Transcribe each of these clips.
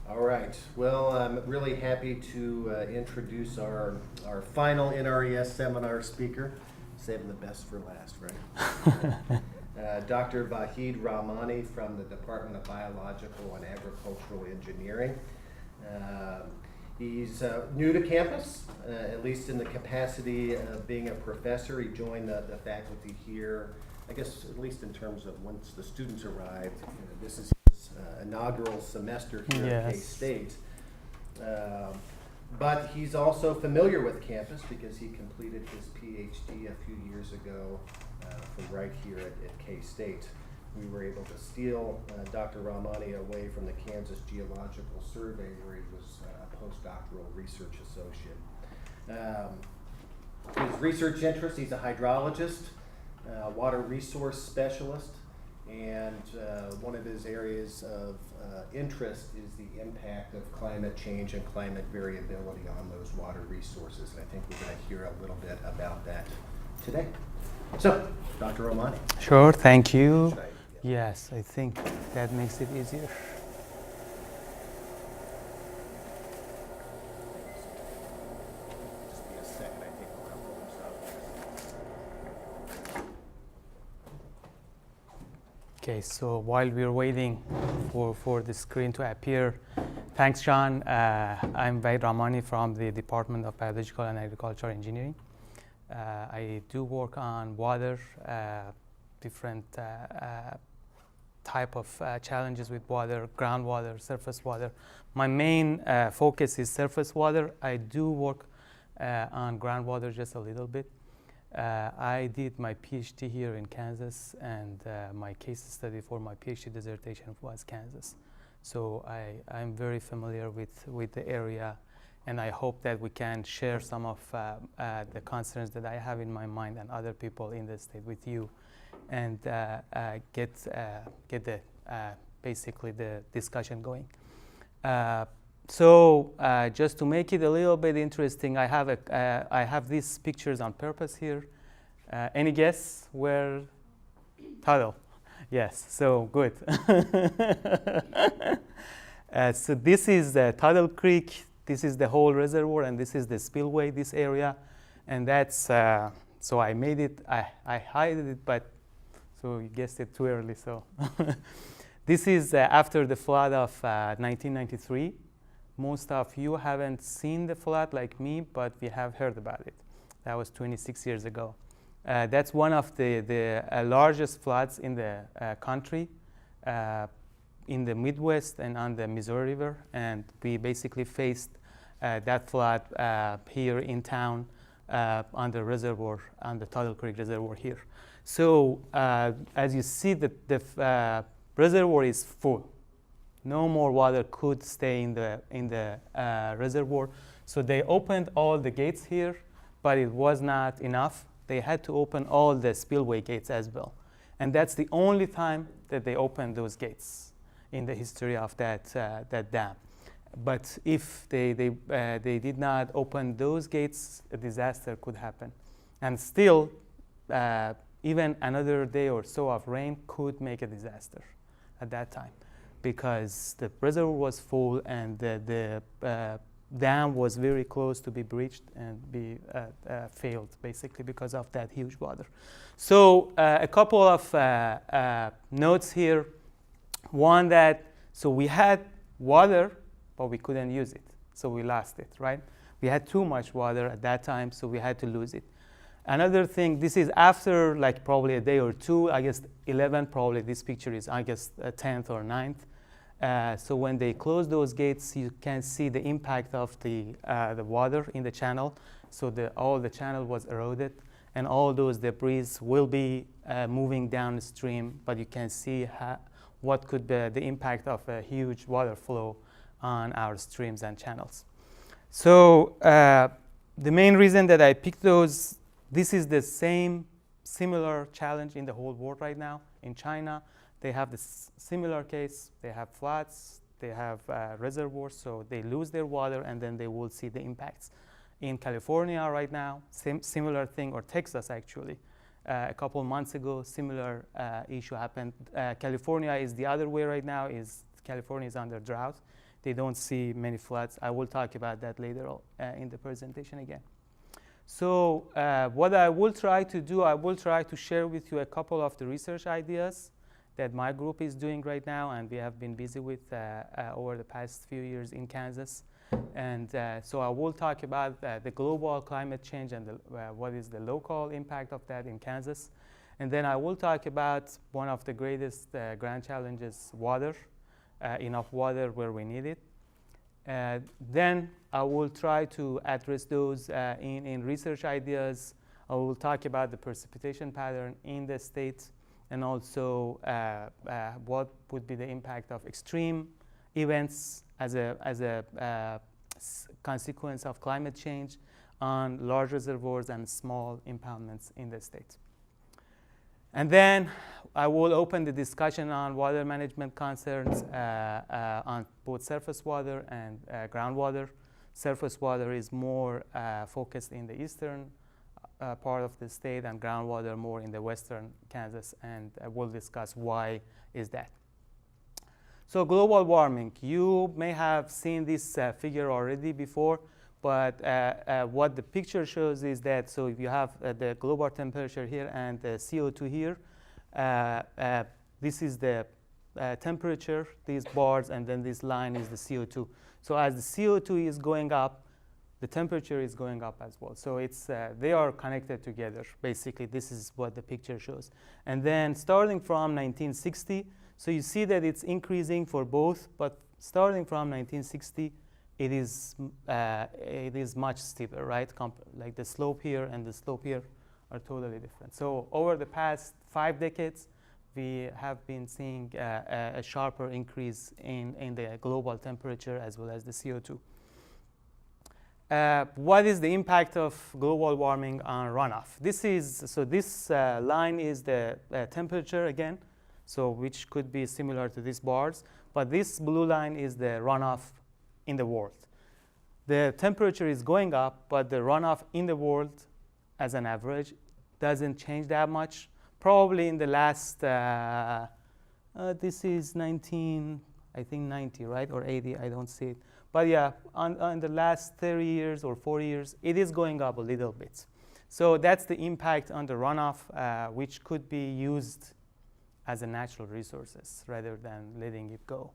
All right. Well, I'm really happy to introduce our final NRES seminar speaker. Saving the best for last, right? Dr. Vahid Rahmani from the Department of Biological and Agricultural Engineering. He's new to campus, at least in the capacity of being a professor. He joined the faculty here, I guess, at least in terms of once the students arrived. This is his inaugural semester here at K-State. But he's also familiar with campus because he completed his PhD a few years ago from right here at K-State. We were able to steal Dr. Rahmani away from the Kansas Geological Survey, where he was a postdoctoral research associate. His research interests, he's a hydrologist, water resource specialist, and one of his areas of interest is the impact of climate change and climate variability on those water resources. And I think we're going to hear a little bit about that today. So, Dr. Rahmani. Sure, thank you. Yes, I think that makes it easier. Just be a second, I think we'll have to stop. Okay, so while we're waiting for the screen to appear, thanks, John. I'm Vahid Rahmani from the Department of Biological and Agricultural Engineering. I do work on water, different type of challenges with water, groundwater, surface water. My main focus is surface water. I do work on groundwater just a little bit. I did my PhD here in Kansas, and my case study for my PhD dissertation was Kansas. So I'm very familiar with the area, and I hope that we can share some of the concerns that I have in my mind and other people in the state with you, and get the basically the discussion going. So just to make it a little bit interesting, I have these pictures on purpose here. Any guess where? Tuttle. Yes. So good. So this is the Tuttle Creek. This is the whole reservoir, and this is the spillway. This area, and that's so I made it. I hid it, but so you guessed it too early. So this is after the flood of 1993. Most of you haven't seen the flood like me, but we have heard about it. That was 26 years ago. That's one of the largest floods in the country, in the Midwest and on the Missouri River. And we basically faced that flood here in town on the reservoir, on the Tuttle Creek Reservoir here. So as you see, the reservoir is full. No more water could stay in the reservoir. So they opened all the gates here, but it was not enough. They had to open all the spillway gates as well. And that's the only time that they opened those gates in the history of that dam. But if they did not open those gates, a disaster could happen. And still, even another day or so of rain could make a disaster at that time, because the reservoir was full and the dam was very close to be breached and be failed, basically because of that huge water. So a couple of notes here. One, that so we had water, but we couldn't use it, so we lost it, right? We had too much water at that time, so we had to lose it. Another thing, this is after like probably a day or two, I guess 11, probably this picture is I guess 10th or 9th. So when they close those gates, you can see the impact of the water in the channel. So all the channel was eroded, and all those debris will be moving downstream, but you can see what could be the impact of a huge water flow on our streams and channels. So the main reason that I picked those, this is the similar challenge in the whole world right now. In China, they have this similar case. They have floods, they have reservoirs, so they lose their water, and then they will see the impacts. In California right now, similar thing, or Texas actually. A couple of months ago, similar issue happened. California is the other way right now. California is under drought. they don't see many floods. I will talk about that later in the presentation again. So what I will try to do, I will try to share with you a couple of the research ideas that my group is doing right now and we have been busy with over the past few years in Kansas. And so I will talk about the global climate change and what is the local impact of that in Kansas. And then I will talk about one of the greatest grand challenges, water, enough water where we need it. Then I will try to address those in research ideas. I will talk about the precipitation pattern in the state and also what would be the impact of extreme events as a consequence of climate change on large reservoirs and small impoundments in the state. And then I will open the discussion on water management concerns on both surface water and groundwater. Surface water is more focused in the eastern part of the state and groundwater more in the western Kansas, and we'll discuss why is that. So global warming, you may have seen this figure already before, but what the picture shows is that, so if you have the global temperature here and the CO2 here, this is the temperature, these bars, and then this line is the CO2. So as the CO2 is going up, the temperature is going up as well. So it's, they are connected together. Basically, this is what the picture shows. And then starting from 1960, so you see that it's increasing for both, but starting from 1960, it is much steeper, right? Like the slope here and the slope here are totally different. So over the past 5 decades, we have been seeing a sharper increase in the global temperature as well as the CO2. What is the impact of global warming on runoff? This line is the temperature again, so which could be similar to these bars, but this blue line is the runoff in the world. The temperature is going up, but the runoff in the world as an average doesn't change that much. Probably in the last, this is 1990, right? Or 80, I don't see it. But yeah, on the last 30 years or 40 years, it is going up a little bit. So that's the impact on the runoff, which could be used as a natural resources rather than letting it go.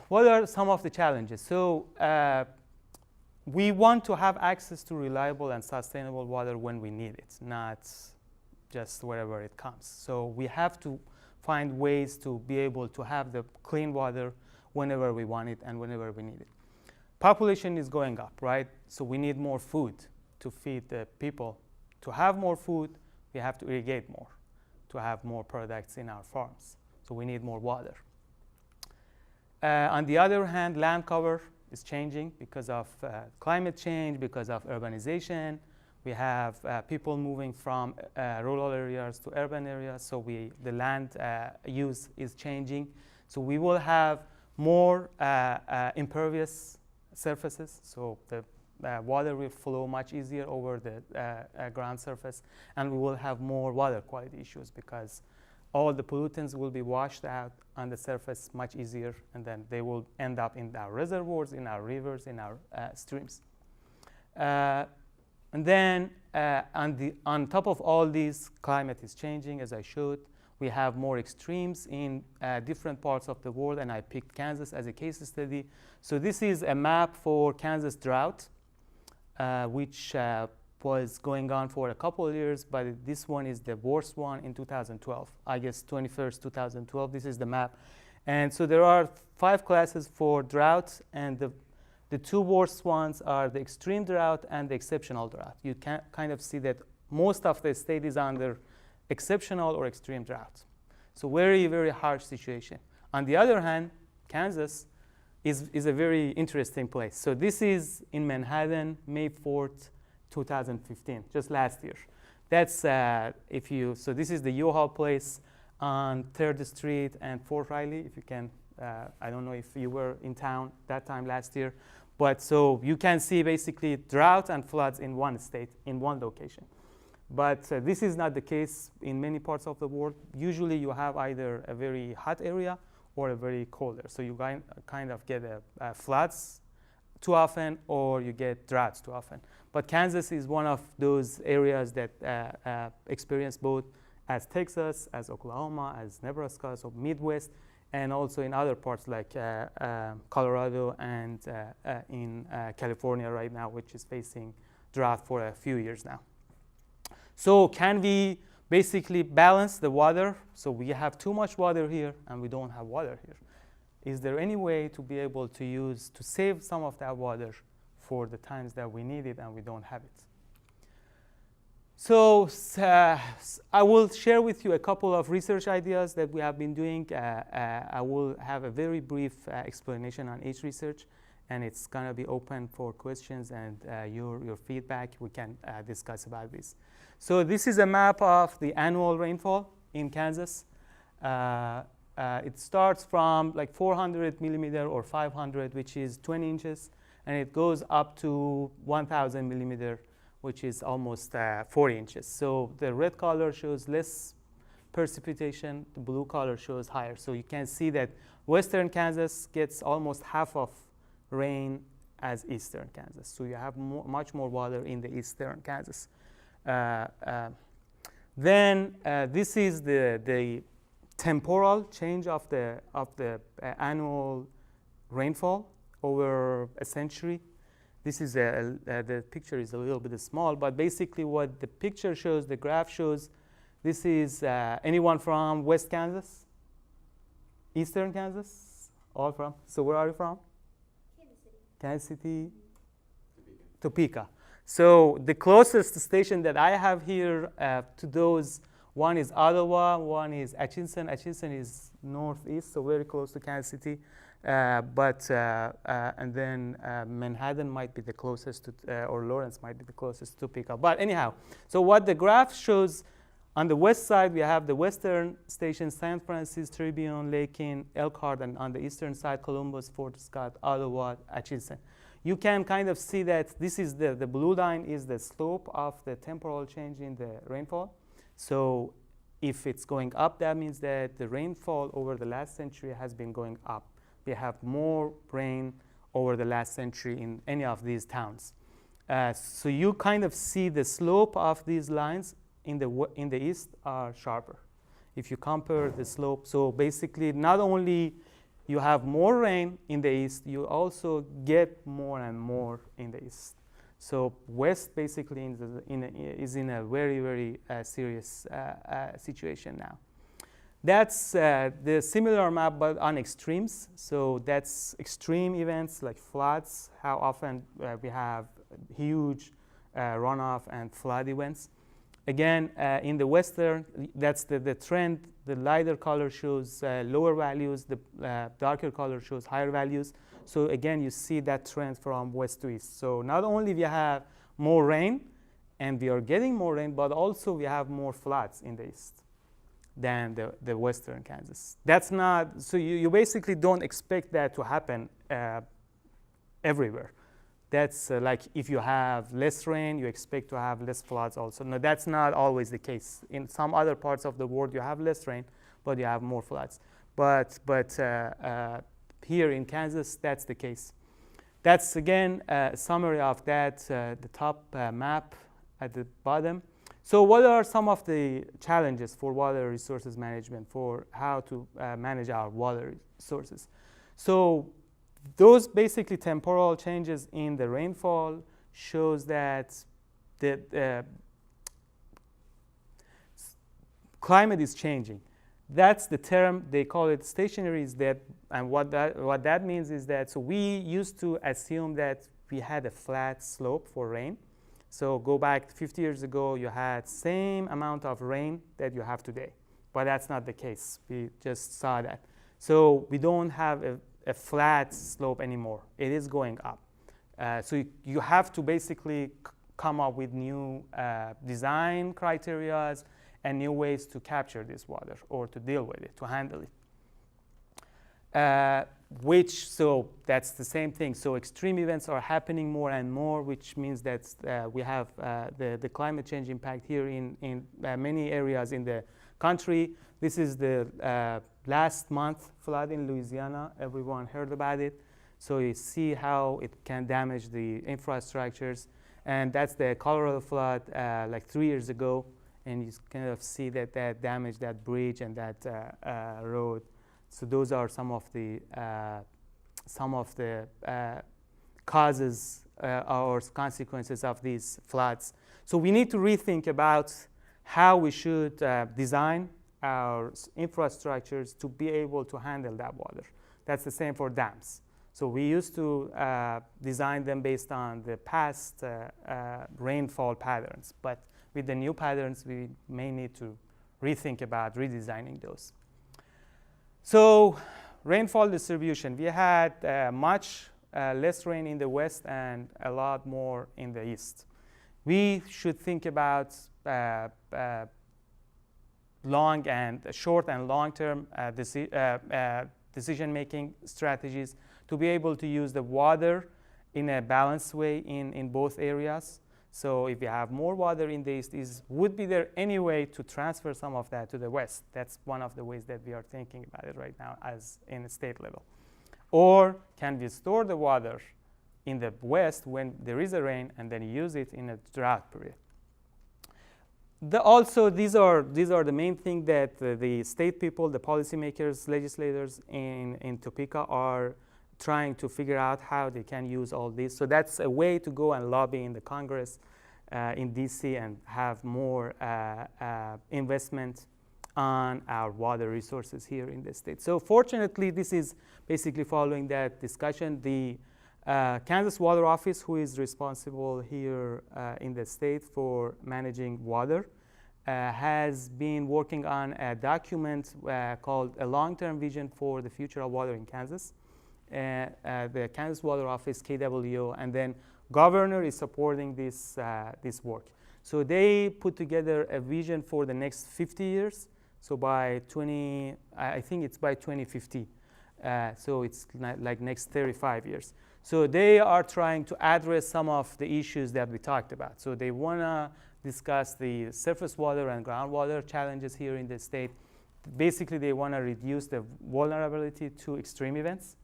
What are some of the challenges? So we want to have access to reliable and sustainable water when we need it, not just wherever it comes. So we have to find ways to be able to have the clean water whenever we want it and whenever we need it. Population is going up, right? So we need more food to feed the people. To have more food, we have to irrigate more to have more products in our farms. So we need more water. On the other hand, land cover is changing because of climate change, because of urbanization. We have people moving from rural areas to urban areas, so the land use is changing. So we will have more impervious surfaces, so the water will flow much easier over the ground surface, and we will have more water quality issues because all the pollutants will be washed out on the surface much easier, and then they will end up in our reservoirs, in our rivers, in our streams. And then on top of all these, climate is changing, as I showed. We have more extremes in different parts of the world, and I picked Kansas as a case study. So this is a map for Kansas drought, which was going on for a couple of years, but this one is the worst one in 2012, August 21st, 2012. This is the map. And so there are 5 classes for drought, and the 2 worst ones are the extreme drought and the exceptional drought. You can kind of see that most of the state is under exceptional or extreme drought. So very, very harsh situation. On the other hand, Kansas is a very interesting place. So this is in Manhattan, May 4th, 2015, just last year. That's so this is the U-Haul place on 3rd Street and Fort Riley, if you can, I don't know if you were in town that time last year, but so you can see basically drought and floods in one state, in one location. But this is not the case in many parts of the world. Usually you have either a very hot area or a very colder. So you kind of get floods too often, or you get droughts too often. But Kansas is one of those areas that experience both, as Texas, as Oklahoma, as Nebraska, so Midwest, and also in other parts like Colorado and in California right now, which is facing drought for a few years now. So can we basically balance the water? So we have too much water here and we don't have water here. Is there any way to be able to save some of that water for the times that we need it and we don't have it? So I will share with you a couple of research ideas that we have been doing. I will have a very brief explanation on each research, and it's going to be open for questions and your feedback. We can discuss about this. So this is a map of the annual rainfall in Kansas. It starts from like 400 millimeter or 500, which is 20 inches, and it goes up to 1,000 millimeter, which is almost 40 inches. So the red color shows less precipitation, the blue color shows higher. So you can see that western Kansas gets almost half of rain as eastern Kansas. So you have much more water in the eastern Kansas. Then this is the temporal change of the annual rainfall over a century. This is the picture is a little bit small, but basically what the picture shows, the graph shows, this is anyone from West Kansas? Eastern Kansas? All from? So where are you from? Kansas City? Topeka. So the closest station that I have here to those, one is Ottawa, one is Atchison. Atchison is northeast, so very close to Kansas City. And then Manhattan might be the closest to, or Lawrence might be the closest to Topeka. But anyhow, so what the graph shows, on the west side, we have the western stations, San Francisco, Tribune, Lakin, Elkhart, and on the eastern side, Columbus, Fort Scott, Ottawa, Atchison. You can kind of see that this is the blue line is the slope of the temporal change in the rainfall. So if it's going up, that means that the rainfall over the last century has been going up. We have more rain over the last century in any of these towns. So you kind of see the slope of these lines in the east are sharper. If you compare the slope, so basically not only you have more rain in the east, you also get more and more in the east. So west basically is in a very, very serious situation now. That's the similar map, but on extremes. So that's extreme events like floods, how often we have huge runoff and flood events. Again, in the western, that's the trend. The lighter color shows lower values, the darker color shows higher values. So again, you see that trend from west to east. So not only we have more rain, and we are getting more rain, but also we have more floods in the east than the western Kansas. That's not, so you basically don't expect that to happen everywhere. That's like if you have less rain, you expect to have less floods also. No, that's not always the case. In some other parts of the world, you have less rain, but you have more floods. But here in Kansas, that's the case. That's, again, a summary of that, the top map at the bottom. So what are some of the challenges for water resources management, for how to manage our water resources? So those basically temporal changes in the rainfall shows that the climate is changing. That's the term, they call it stationary, is that, and what that means is that, so we used to assume that we had a flat slope for rain. So go back 50 years ago, you had same amount of rain that you have today. But that's not the case. We just saw that. So we don't have a flat slope anymore. It is going up. So you have to basically come up with new design criteria and new ways to capture this water or to deal with it, to handle it. So that's the same thing. So extreme events are happening more and more, which means that we have the climate change impact here in many areas in the country. This is the last month flood in Louisiana. Everyone heard about it. So you see how it can damage the infrastructures. And that's the Colorado flood like 3 years ago. And you kind of see that that damaged that bridge and that road. So those are some of the causes or consequences of these floods. So we need to rethink about how we should design our infrastructures to be able to handle that water. That's the same for dams. So we used to design them based on the past rainfall patterns, but with the new patterns, we may need to rethink about redesigning those. So rainfall distribution, we had much less rain in the west and a lot more in the east. We should think about short and long-term decision-making strategies to be able to use the water in a balanced way in both areas. So if you have more water in the east, would be there any way to transfer some of that to the west? That's one of the ways that we are thinking about it right now as in a state level. Or can we store the water in the west when there is a rain and then use it in a drought period? Also, these are the main thing that the state people, the policymakers, legislators in Topeka are trying to figure out how they can use all this. So that's a way to go and lobby in the Congress in DC and have more investment on our water resources here in the state. So fortunately, this is basically following that discussion. The Kansas Water Office, who is responsible here in the state for managing water, has been working on a document called A Long-Term Vision for the Future of Water in Kansas. The Kansas Water Office, KWO, and then governor is supporting this work. So they put together a vision for the next 50 years. So by I think it's by 2050. So it's like next 35 years. So they are trying to address some of the issues that we talked about. So they want to discuss the surface water and groundwater challenges here in the state. Basically, they want to reduce the vulnerability to extreme events,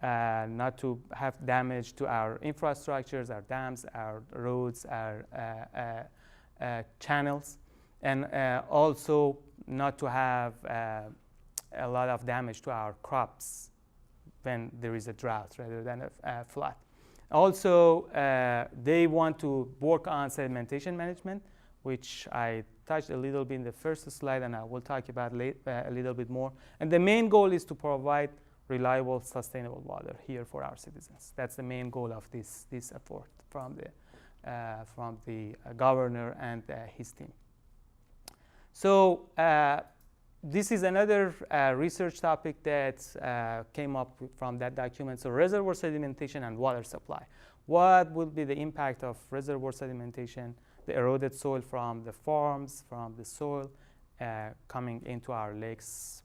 not to have damage to our infrastructures, our dams, our roads, our channels, and also not to have a lot of damage to our crops when there is a drought rather than a flood. Also, they want to work on sedimentation management, which I touched a little bit in the first slide, and I will talk about a little bit more. And the main goal is to provide reliable, sustainable water here for our citizens. That's the main goal of this effort from the governor and his team. So this is another research topic that came up from that document. So reservoir sedimentation and water supply. What would be the impact of reservoir sedimentation, the eroded soil from the farms, from the soil coming into our lakes?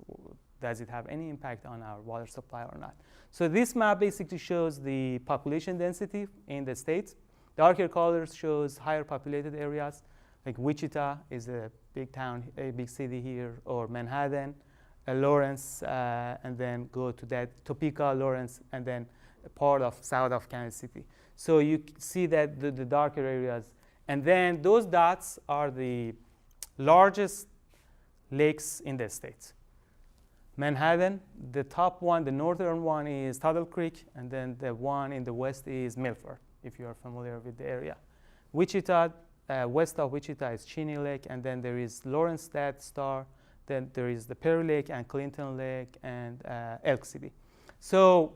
Does it have any impact on our water supply or not? So this map basically shows the population density in the state. Darker colors shows higher populated areas, like Wichita is a big town, a big city here, or Manhattan, Lawrence, and then go to that Topeka, Lawrence, and then a part of south of Kansas City. So you see that the darker areas, and then those dots are the largest lakes in the state. Manhattan, the top one, the northern one is Tuttle Creek, and then the one in the west is Milford, if you are familiar with the area. Wichita, west of Wichita is Cheney Lake, and then there is Lawrence Dead Star, then there is the Perry Lake and Clinton Lake and Elk City. So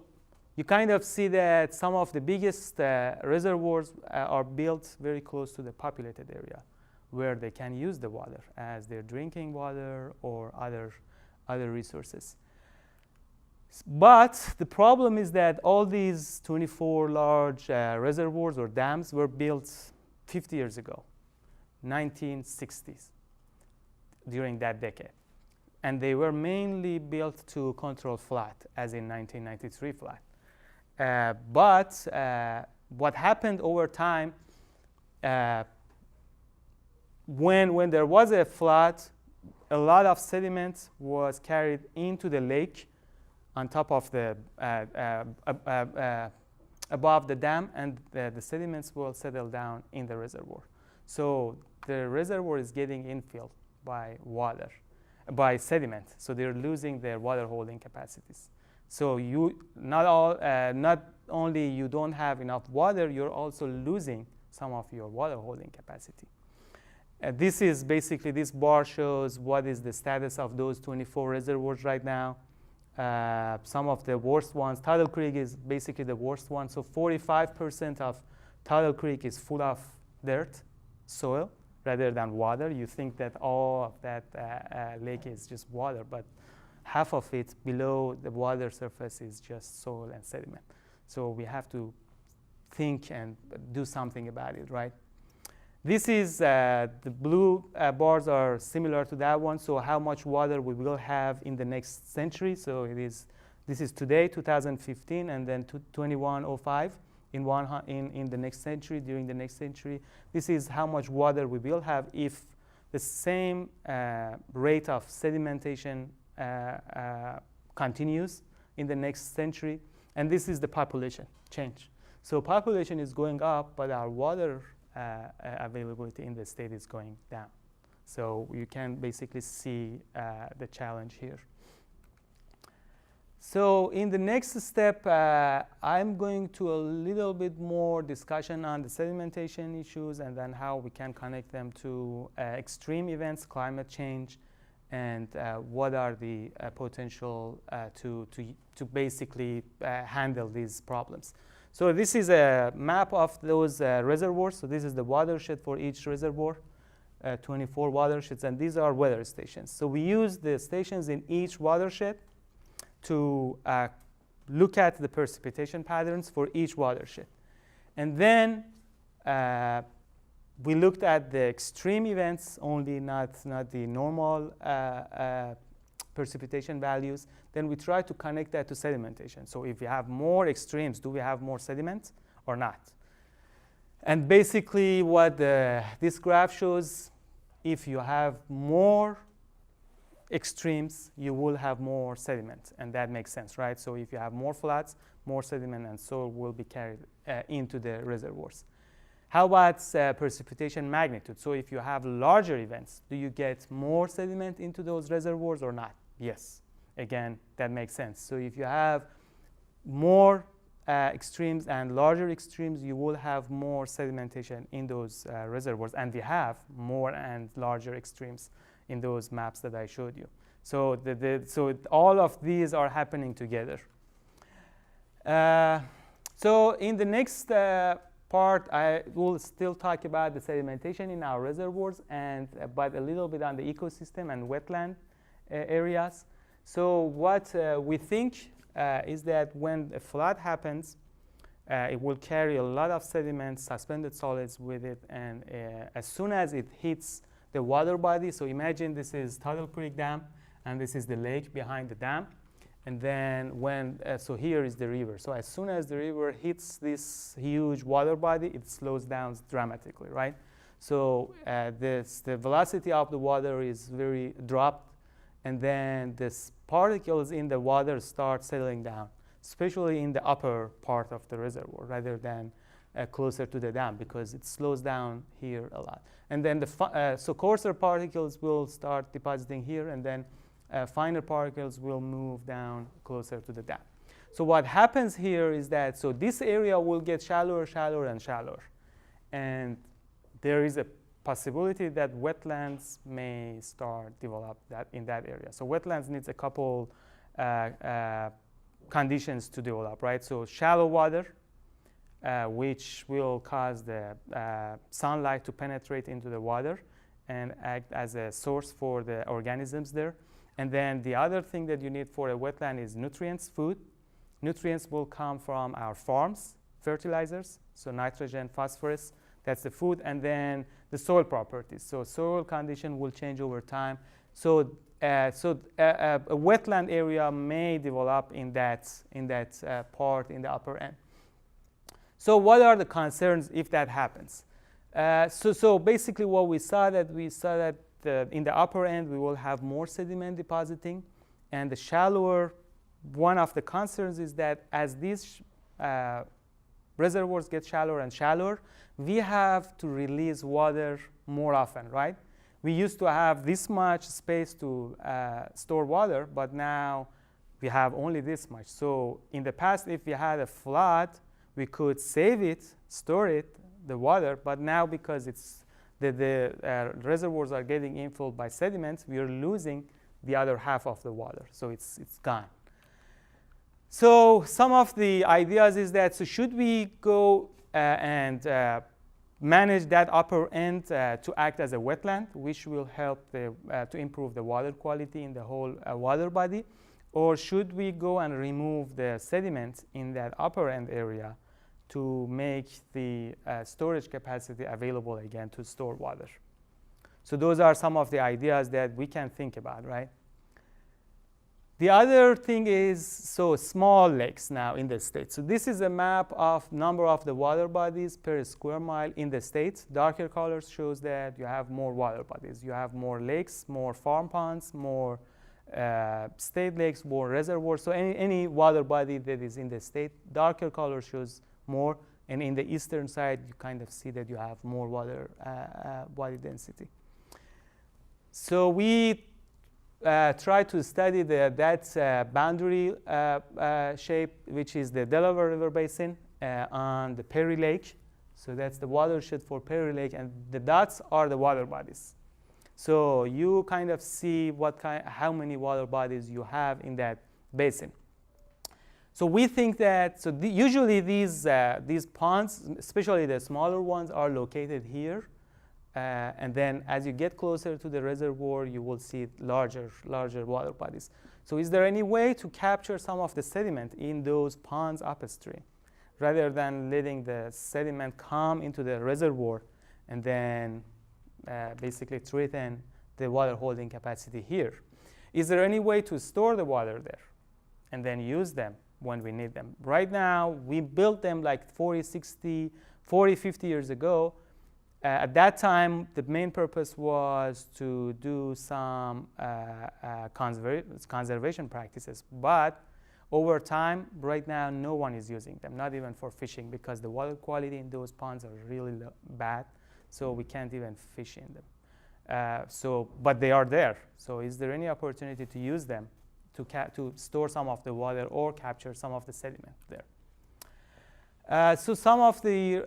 you kind of see that some of the biggest reservoirs are built very close to the populated area where they can use the water as their drinking water or other resources. But the problem is that all these 24 large reservoirs or dams were built 50 years ago, 1960s, during that decade. And they were mainly built to control flood, as in 1993 flood. But what happened over time, when there was a flood, a lot of sediment was carried into the lake on top of the above the dam, and the sediments will settle down in the reservoir. So the reservoir is getting infilled by water, by sediment. So they're losing their water holding capacities. So you not only you don't have enough water, you're also losing some of your water holding capacity. This is basically, this bar shows what is the status of those 24 reservoirs right now. Some of the worst ones, Tidal Creek is basically the worst one. So 45% of Tidal Creek is full of dirt, soil, rather than water. You think that all of that lake is just water, but half of it below the water surface is just soil and sediment. So we have to think and do something about it, right? This is, the blue bars are similar to that one, so how much water we will have in the next century. So this is today, 2015, and then 2105 in the next century, during the next century. This is how much water we will have if the same rate of sedimentation continues in the next century. And this is the population change. So population is going up, but our water availability in the state is going down. So you can basically see the challenge here. So in the next step, I'm going to a little bit more discussion on the sedimentation issues and then how we can connect them to extreme events, climate change, and what are the potential to basically handle these problems. So this is a map of those reservoirs. So this is the watershed for each reservoir, 24 watersheds, and these are weather stations. So we use the stations in each watershed to look at the precipitation patterns for each watershed. And then we looked at the extreme events only, not the normal precipitation values. Then we try to connect that to sedimentation. So if we have more extremes, do we have more sediment or not? And basically what this graph shows, if you have more extremes, you will have more sediment, and that makes sense, right? So if you have more floods, more sediment and soil will be carried into the reservoirs. How about precipitation magnitude? So if you have larger events, do you get more sediment into those reservoirs or not? Yes. Again, that makes sense. So if you have more extremes and larger extremes, you will have more sedimentation in those reservoirs, and we have more and larger extremes in those maps that I showed you. So, so all of these are happening together. So in the next part, I will still talk about the sedimentation in our reservoirs, but a little bit on the ecosystem and wetland areas. So what we think is that when a flood happens, it will carry a lot of sediment, suspended solids with it, and as soon as it hits the water body, so imagine this is Tidal Creek Dam, and this is the lake behind the dam, and then so here is the river. So as soon as the river hits this huge water body, it slows down dramatically, right? So the velocity of the water is very dropped, and then these particles in the water start settling down, especially in the upper part of the reservoir rather than closer to the dam, because it slows down here a lot. And then so coarser particles will start depositing here, and then finer particles will move down closer to the dam. So what happens here is that, so this area will get shallower, shallower, and shallower. And there is a possibility that wetlands may start develop in that area. So wetlands needs a couple conditions to develop, right? So shallow water, which will cause the sunlight to penetrate into the water and act as a source for the organisms there. And then the other thing that you need for a wetland is nutrients, food. Nutrients will come from our farms, fertilizers, so nitrogen, phosphorus, that's the food, and then the soil properties. So soil condition will change over time. So a wetland area may develop in that part in the upper end. So what are the concerns if that happens? So basically what we saw that in the upper end, we will have more sediment depositing. And the shallower, one of the concerns is that as these reservoirs get shallower and shallower, we have to release water more often, right? We used to have this much space to store water, but now we have only this much. So in the past, if we had a flood, we could save it, store it, the water, but now because it's the reservoirs are getting infilled by sediments, we are losing the other half of the water, so it's gone. So some of the ideas is that, so should we go and manage that upper end to act as a wetland, which will help to improve the water quality in the whole water body, or should we go and remove the sediments in that upper end area to make the storage capacity available again to store water? So those are some of the ideas that we can think about, right? The other thing is, so small lakes now in the state. So this is a map of number of the water bodies per square mile in the state. Darker colors shows that you have more water bodies. You have more lakes, more farm ponds, more state lakes, more reservoirs. So any water body that is in the state, darker color shows more. And in the eastern side, you kind of see that you have more water body density. So we try to study that boundary shape, which is the Delaware River Basin on the Perry Lake. So that's the watershed for Perry Lake, and the dots are the water bodies. So you kind of see how many water bodies you have in that basin. So we think that, usually these ponds, especially the smaller ones, are located here. And then as you get closer to the reservoir, you will see larger water bodies. So is there any way to capture some of the sediment in those ponds upstream, rather than letting the sediment come into the reservoir and then basically threaten the water holding capacity here? Is there any way to store the water there and then use them when we need them? Right now, we built them like 50 years ago. At that time, the main purpose was to do some conservation practices. But over time, right now, no one is using them, not even for fishing, because the water quality in those ponds are really bad. So we can't even fish in them. But they are there. So is there any opportunity to use them to store some of the water or capture some of the sediment there? So some of the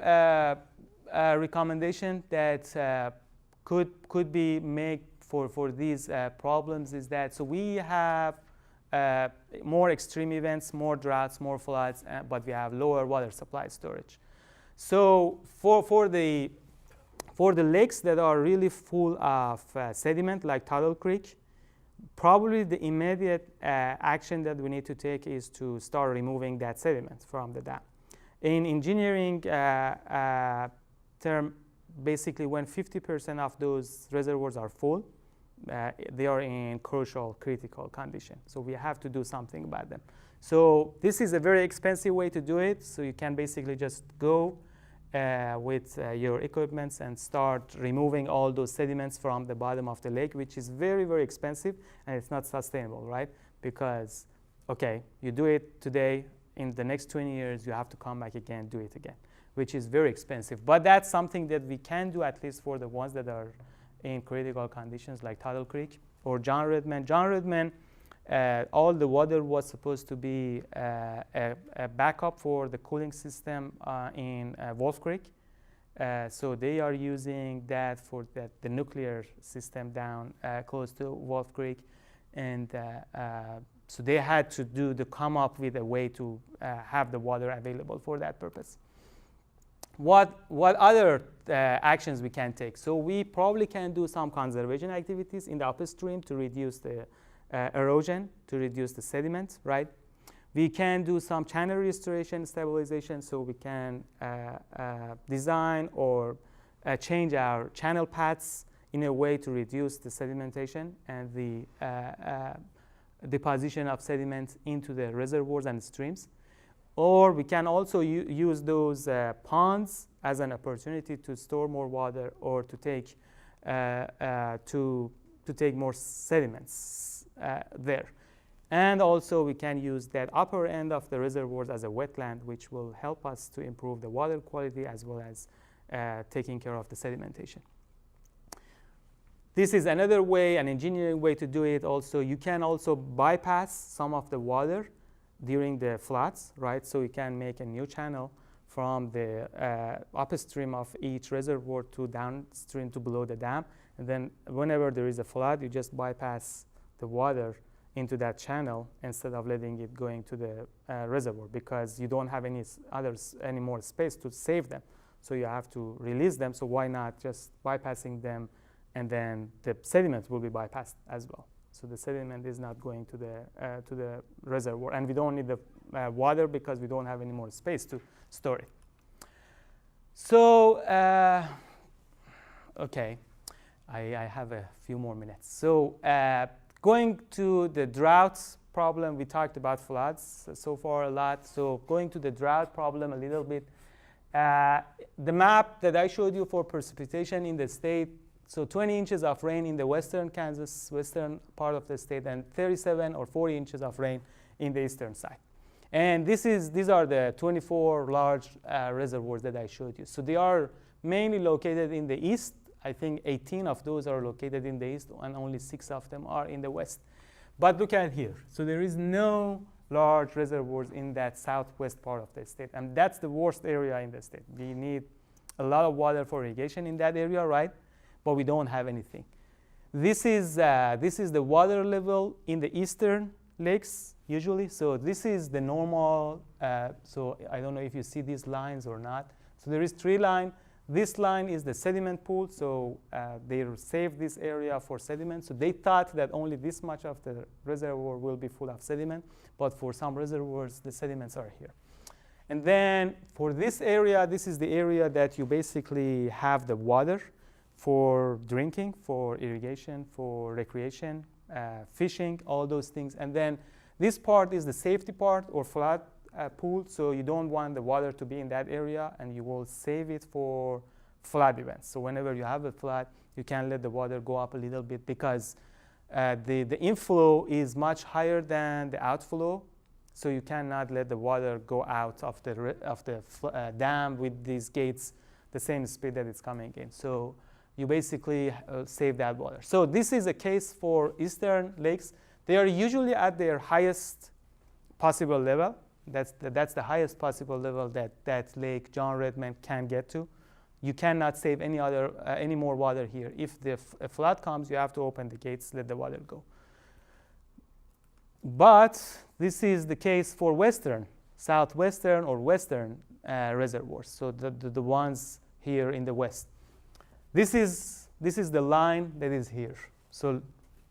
recommendation that could be made for these problems is that, so we have more extreme events, more droughts, more floods, but we have lower water supply storage. So for the lakes that are really full of sediment, like Tuttle Creek, probably the immediate action that we need to take is to start removing that sediment from the dam. In engineering term, basically when 50% of those reservoirs are full, they are in crucial, critical condition. So we have to do something about them. So this is a very expensive way to do it. So you can basically just go with your equipment and start removing all those sediments from the bottom of the lake, which is very, very expensive, and it's not sustainable, right? Because, okay, you do it today, in the next 20 years, you have to come back again, do it again, which is very expensive. But that's something that we can do, at least for the ones that are in critical conditions, like Tuttle Creek or John Redman. John Redman, all the water was supposed to be a backup for the cooling system in Wolf Creek. So they are using that for the nuclear system down close to Wolf Creek. And so they had to come up with a way to have the water available for that purpose. What other actions we can take? So we probably can do some conservation activities in the upstream to reduce the erosion, to reduce the sediment, right? We can do some channel restoration, stabilization, so we can design or change our channel paths in a way to reduce the sedimentation and the deposition of sediment into the reservoirs and streams. Or we can also use those ponds as an opportunity to store more water or to take to take more sediments there. And also we can use that upper end of the reservoirs as a wetland, which will help us to improve the water quality as well as taking care of the sedimentation. This is another way, an engineering way to do it also. You can also bypass some of the water during the floods, right? So you can make a new channel from the upstream of each reservoir to downstream to below the dam. And then whenever there is a flood, you just bypass the water into that channel instead of letting it going to the reservoir, because you don't have any more space to save them. So you have to release them. So why not just bypassing them, and then the sediment will be bypassed as well. So the sediment is not going to the reservoir, and we don't need the water because we don't have any more space to store it. So, okay, I have a few more minutes. So going to the droughts problem, we talked about floods so far a lot. So going to the drought problem a little bit. The map that I showed you for precipitation in the state, so 20 inches of rain in the western Kansas, western part of the state, and 37 or 40 inches of rain in the eastern side. And these are the 24 large reservoirs that I showed you. So they are mainly located in the east. I think 18 of those are located in the east, and only 6 of them are in the west. But look at here. So there is no large reservoirs in that southwest part of the state, and that's the worst area in the state. We need a lot of water for irrigation in that area, right? But we don't have anything. This is the water level in the eastern lakes usually. So this is the normal. So I don't know if you see these lines or not. So there is 3 lines. This line is the sediment pool. So they saved this area for sediment. So they thought that only this much of the reservoir will be full of sediment. But for some reservoirs, the sediments are here. And then for this area, this is the area that you basically have the water for drinking, for irrigation, for recreation, fishing, all those things. And then this part is the safety part or flood pool. So you don't want the water to be in that area, and you will save it for flood events. So whenever you have a flood, you can let the water go up a little bit, because the inflow is much higher than the outflow. So you cannot let the water go out of the dam with these gates the same speed that it's coming in. So you basically save that water. So this is a case for eastern lakes. They are usually at their highest possible level. That's the highest possible level that Lake John Redmond can get to. You cannot save any more water here. If a flood comes, you have to open the gates, let the water go. But this is the case for western, southwestern, or western reservoirs. So the ones here in the west. This is the line that is here. So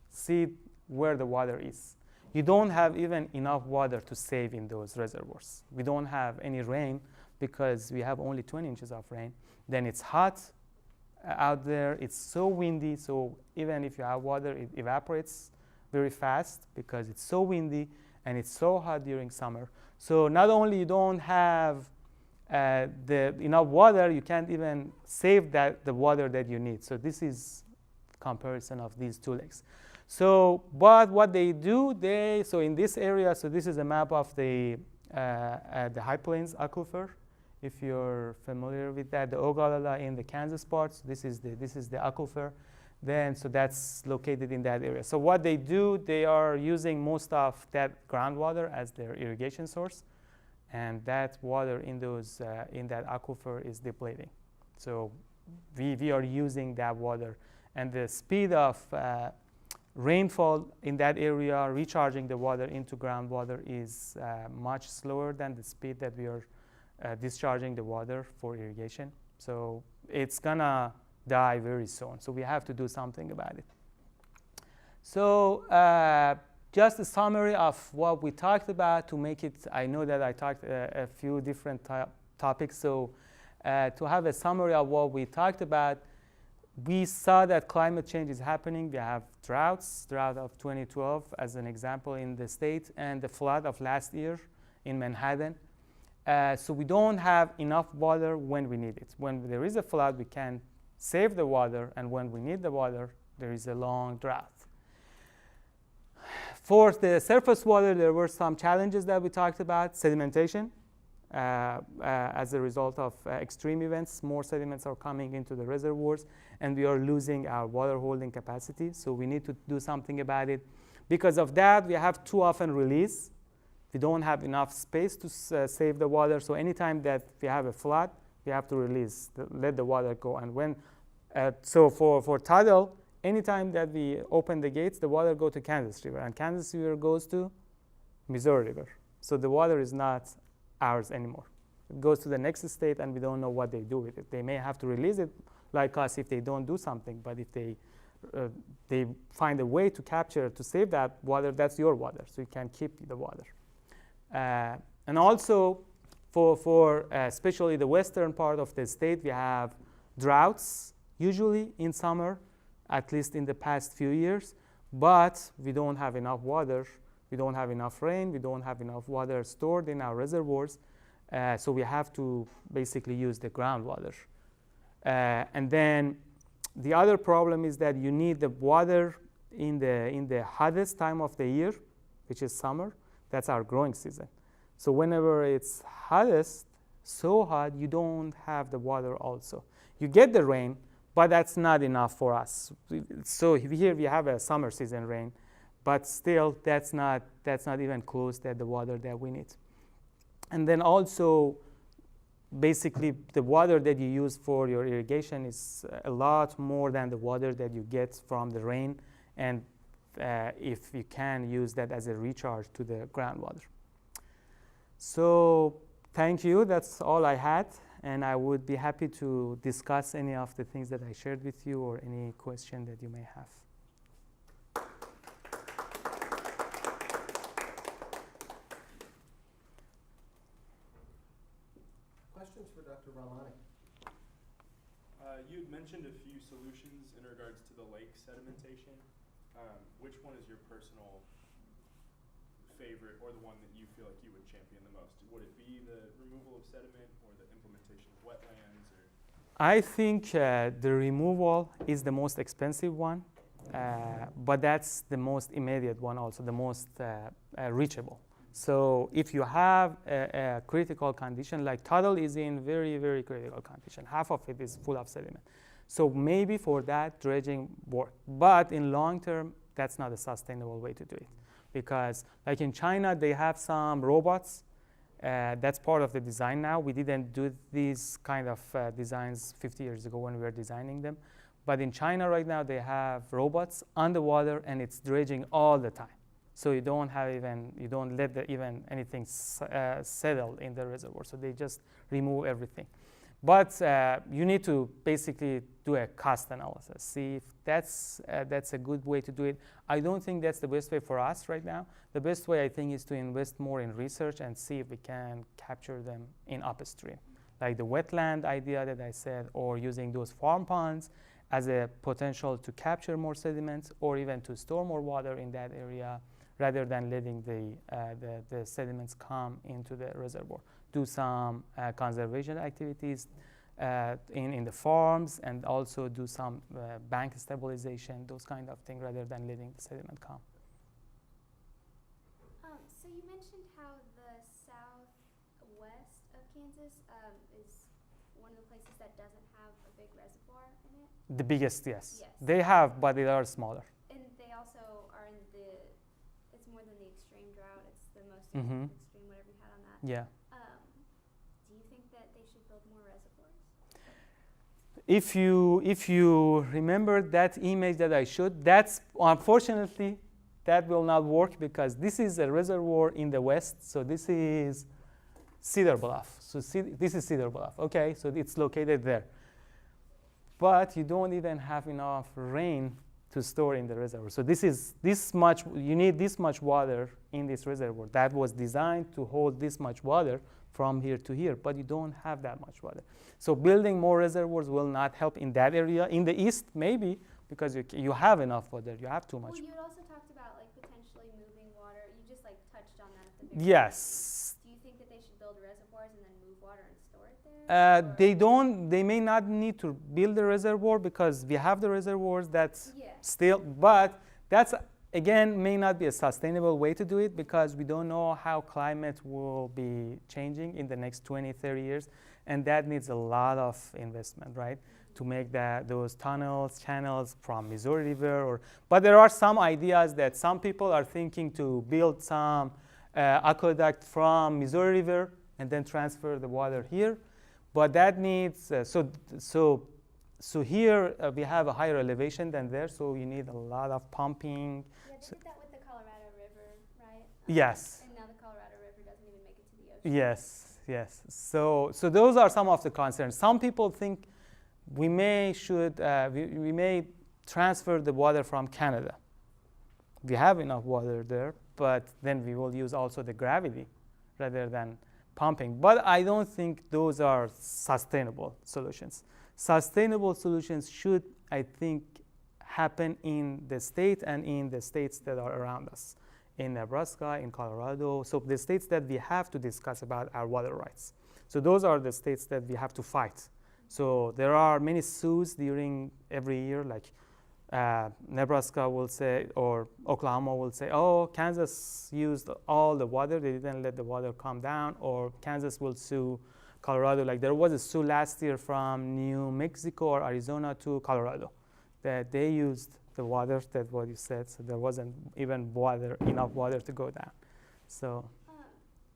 see where the water is. You don't have even enough water to save in those reservoirs. We don't have any rain because we have only 20 inches of rain. Then it's hot out there. It's so windy. So even if you have water, it evaporates very fast because it's so windy and it's so hot during summer. So not only you don't have enough water, you can't even save the water that you need. So this is comparison of these 2 lakes. So, but what they do, so in this area, so this is a map of the High Plains Aquifer, if you're familiar with that, the Ogallala in the Kansas part. So this is the aquifer. Then, so that's located in that area. So what they do, they are using most of that groundwater as their irrigation source. And that water in that aquifer is depleting. So we are using that water. And the speed of rainfall in that area, recharging the water into groundwater, is much slower than the speed that we are discharging the water for irrigation. So it's gonna die very soon. So we have to do something about it. So just a summary of what we talked about to make it. I know that I talked a few different topics. So to have a summary of what we talked about, we saw that climate change is happening. We have drought of 2012 as an example in the state, and the flood of last year in Manhattan. So we don't have enough water when we need it. When there is a flood, we can save the water, and when we need the water, there is a long drought. For the surface water, there were some challenges that we talked about. Sedimentation. As a result of extreme events, more sediments are coming into the reservoirs, and we are losing our water holding capacity. So we need to do something about it. Because of that, we have too often release. We don't have enough space to save the water. So anytime that we have a flood, we have to release, let the water go. And when, so for tidal, anytime that we open the gates, the water goes to Kansas River, and Kansas River goes to Missouri River. So the water is not ours anymore. It goes to the next state, and we don't know what they do with it. They may have to release it, like us, if they don't do something. But if they find a way to capture, to save that water, that's your water, so you can keep the water. And also, for especially the western part of the state, we have droughts, usually in summer, at least in the past few years. But we don't have enough water. We don't have enough rain. We don't have enough water stored in our reservoirs. So we have to basically use the groundwater. And then the other problem is that you need the water in the hottest time of the year, which is summer. That's our growing season. So whenever it's hottest, so hot, you don't have the water also. You get the rain, but that's not enough for us. So here we have a summer season rain, but still that's not even close to the water that we need. And then also, basically, the water that you use for your irrigation is a lot more than the water that you get from the rain, and if you can use that as a recharge to the groundwater. So thank you. That's all I had, and I would be happy to discuss any of the things that I shared with you or any question that you may have. Questions for Dr. Rahmani? You had mentioned a few solutions in regards to the lake sedimentation. Which one is your personal favorite, or the one that you feel like you would champion the most? Would it be the removal of sediment or the implementation of wetlands? Or? I think the removal is the most expensive one, but that's the most immediate one also, the most reachable. So if you have a critical condition, like Tuttle is in very, very critical condition. Half of it is full of sediment. So maybe for that, dredging work. But in long term, that's not a sustainable way to do it. Because like in China, they have some robots. That's part of the design now. We didn't do these kind of designs 50 years ago when we were designing them. But in China right now, they have robots underwater, and it's dredging all the time. So you don't let even anything settle in the reservoir. So they just remove everything. But you need to basically do a cost analysis, see if that's a good way to do it. I don't think that's the best way for us right now. The best way, I think, is to invest more in research and see if we can capture them in upstream, like the wetland idea that I said, or using those farm ponds as a potential to capture more sediments, or even to store more water in that area, rather than letting the sediments come into the reservoir. Do some conservation activities in the farms, and also do some bank stabilization, those kind of things, rather than letting the sediment come. So you mentioned how the southwest of Kansas is one of the places that doesn't have a big reservoir in it? The biggest, yes. Yes. They have, but they are smaller. And they also are in it's more than the extreme drought, it's the most Mm-hmm. extreme, whatever you had on that. Yeah. Do you think that they should build more reservoirs? If you remember that image that I showed, that's unfortunately that will not work, because this is a reservoir in the west. So this is Cedar Bluff. So this is Cedar Bluff. Okay, so it's located there. But you don't even have enough rain to store in the reservoir. So you need this much water in this reservoir. That was designed to hold this much water from here to here, but you don't have that much water. So building more reservoirs will not help in that area. In the east, maybe, because you have enough water. You have too much. Well, you had also talked about like potentially moving water. You just like touched on that at the very Yes. beginning. Do you think that they should build reservoirs and then move water and store it there? They don't. They may not need to build a reservoir because we have the reservoirs that's Yeah. still. But that's again may not be a sustainable way to do it because we don't know how climate will be changing in the next 20, 30 years, and that needs a lot of investment, right? To make those tunnels, channels from Missouri River, but there are some ideas that some people are thinking to build some aqueduct from Missouri River and then transfer the water here, but that needs so here we have a higher elevation than there, so you need a lot of pumping. Yeah, they did that with the Colorado River, right? Yes. And now the Colorado River doesn't even make it to the ocean. Yes. So those are some of the concerns. Some people think we may transfer the water from Canada. We have enough water there, but then we will use also the gravity rather than pumping. But I don't think those are sustainable solutions. Sustainable solutions should, I think, happen in the state and in the states that are around us, in Nebraska, in Colorado. So the states that we have to discuss about our water rights. So those are the states that we have to fight. So there are many suits during every year, like Nebraska will say, or Oklahoma will say, oh, Kansas used all the water, they didn't let the water come down, or Kansas will sue Colorado. Like there was a suit last year from New Mexico or Arizona to Colorado that they used the water, that's what you said, so there wasn't even enough water to go down. So.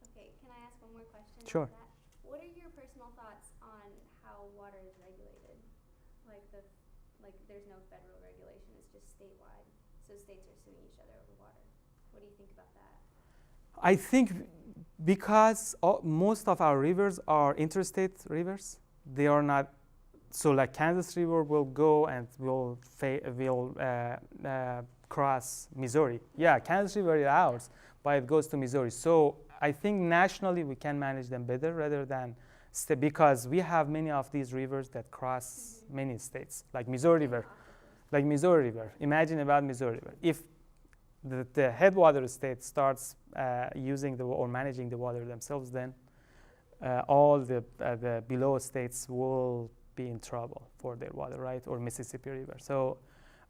Okay, can I ask one more question? Sure. About that? What are your personal thoughts on how water is regulated? Like there's no federal regulation, it's just statewide. So states are suing each other over water. What do you think about that? I think because most of our rivers are interstate rivers, they are not. So like Kansas River will go and will cross Missouri. Yeah, Kansas River is ours, but it goes to Missouri. So I think nationally we can manage them better rather than because we have many of these rivers that cross many states, like Missouri River. Like Missouri River. Imagine about Missouri River. If the headwater state starts using or managing the water themselves, then all the below states will be in trouble for their water, right? Or Mississippi River. So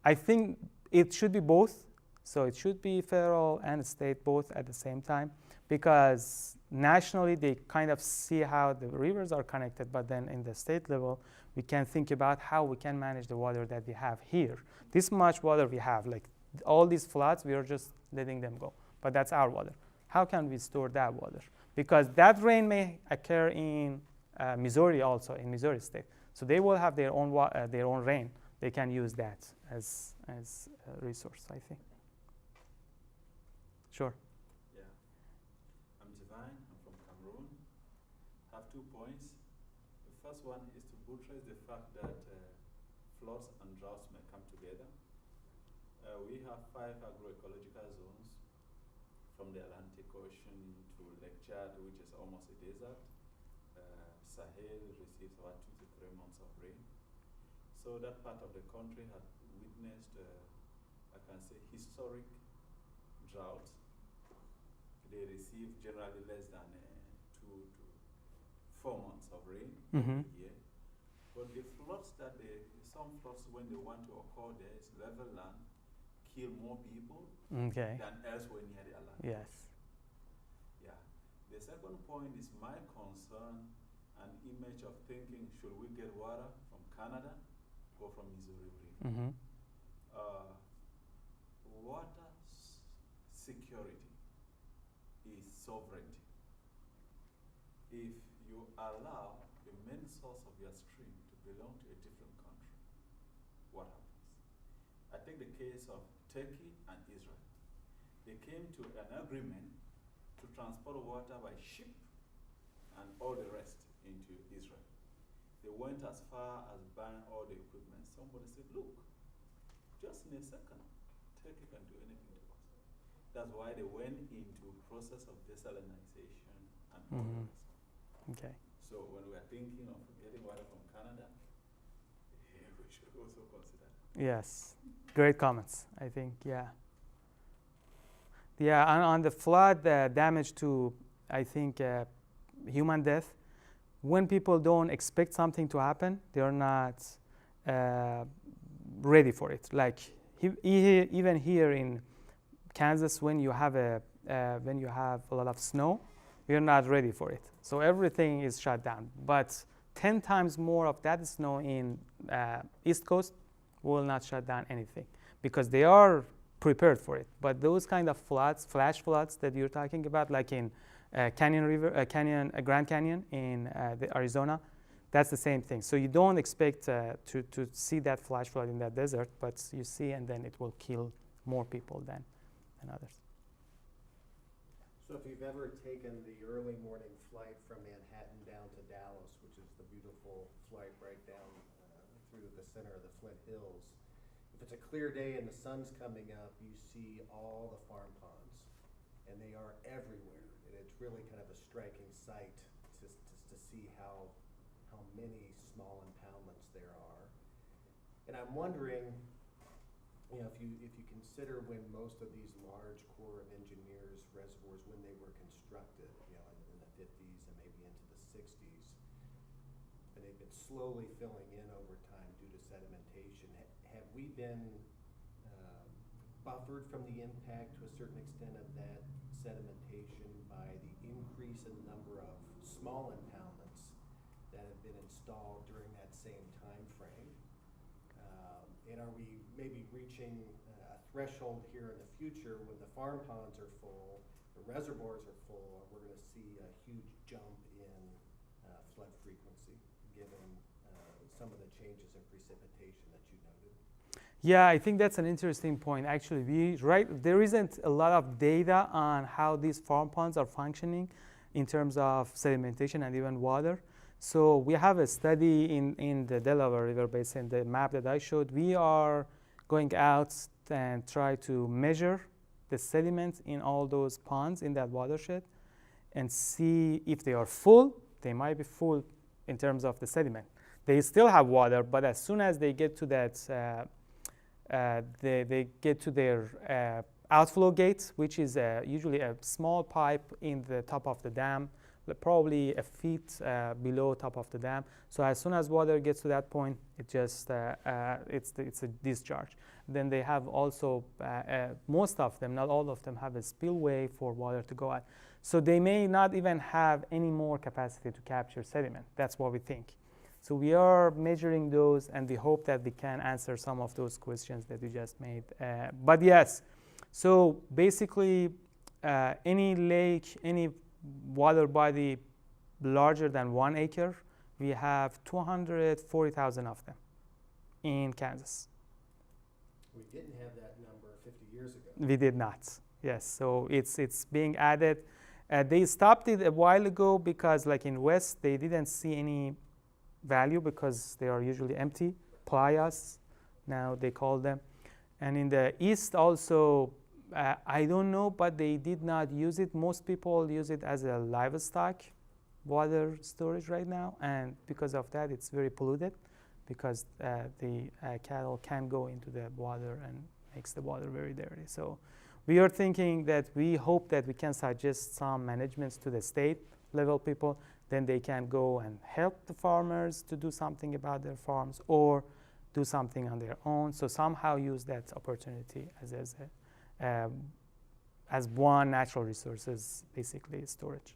I think it should be both. So it should be federal and state both at the same time, because nationally they kind of see how the rivers are connected, but then in the state level, we can think about how we can manage the water that we have here. This much water we have, like all these floods, we are just letting them go, but that's our water. How can we store that water? Because that rain may occur in Missouri also, in Missouri state. So they will have their own rain. They can use that as a resource, I think. Sure. Yeah. I'm Divine. I'm from Cameroon. I have 2 points. The first one is to buttress the fact that floods and droughts may come together. We have 5 agroecological zones from the Atlantic Ocean to Lake Chad, which is almost a desert. Sahel receives about 2 to 3 months of rain. So that part of the country had witnessed, I can say, historic droughts. They receive generally less than 2 to 4 months of rain a year. But the floods some floods when they want to occur there is level land, kill more people than elsewhere near the Atlantic. Yes. Yeah. The second point is my concern and image of thinking, should we get water from Canada or from Missouri River? Water security is sovereignty. If you allow the main source of your stream to belong to a different country, what happens? I take the case of Turkey and Israel. They came to an agreement to transport water by ship and all the rest into Israel. They went as far as buying all the equipment. Somebody said, look, just in a second, Turkey can do anything to us. That's why they went into process of desalinization and all the rest. Okay. So when we are thinking of getting water from Canada, we should also consider that. Yes. Great comments, I think, yeah. Yeah, and on the flood damage to, I think, human death, when people don't expect something to happen, they're not ready for it. Like even here in Kansas, when you have a lot of snow, we're not ready for it. So everything is shut down. But 10 times more of that snow in East Coast will not shut down anything because they are prepared for it. But those kind of floods, flash floods that you're talking about, like in Grand Canyon in Arizona, that's the same thing. So you don't expect to see that flash flood in that desert, but you see, and then it will kill more people than others. So if you've ever taken the early morning flight from Manhattan down to Dallas, which is the beautiful flight right down through the center of the Flint Hills, if it's a clear day and the sun's coming up, you see all the farm ponds, and they are everywhere. And it's really kind of a striking sight to see how many small impoundments there are. And I'm wondering, you know, if you consider when most of these large Corps of Engineers reservoirs, when they were constructed, you know, in the 50s and maybe into the 60s, and they've been slowly filling in over time due to sedimentation. Have we been buffered from the impact to a certain extent of that sedimentation by the increase in the number of small impoundments that have been installed during that same time frame? And are we maybe reaching a threshold here in the future when the farm ponds are full, the reservoirs are full, and we're going to see a huge jump in flood frequency given some of the changes in precipitation that you noted? Yeah, I think that's an interesting point. Actually, there isn't a lot of data on how these farm ponds are functioning in terms of sedimentation and even water. So we have a study in the Delaware River Basin, the map that I showed. We are going out and try to measure the sediments in all those ponds in that watershed and see if they are full. They might be full in terms of the sediment. They still have water, but as soon as they get to that, they get to their outflow gate, which is usually a small pipe in the top of the dam, probably a feet below top of the dam. So as soon as water gets to that point, it just it's a discharge. Then they have also most of them, not all of them, have a spillway for water to go out. So they may not even have any more capacity to capture sediment. That's what we think. So we are measuring those, and we hope that we can answer some of those questions that you just made. But yes, so basically any lake, any water body larger than 1 acre, we have 240,000 of them in Kansas. We didn't have that number 50 years ago. We did not, yes. So it's being added. They stopped it a while ago because, like in West, they didn't see any value because they are usually empty, playas, now they call them. And in the East also, I don't know, but they did not use it. Most people use it as a livestock water storage right now, and because of that, it's very polluted because the cattle can go into the water and makes the water very dirty. So we are thinking that we hope that we can suggest some managements to the state level people, then they can go and help the farmers to do something about their farms or do something on their own. So somehow use that opportunity as one natural resources, basically storage.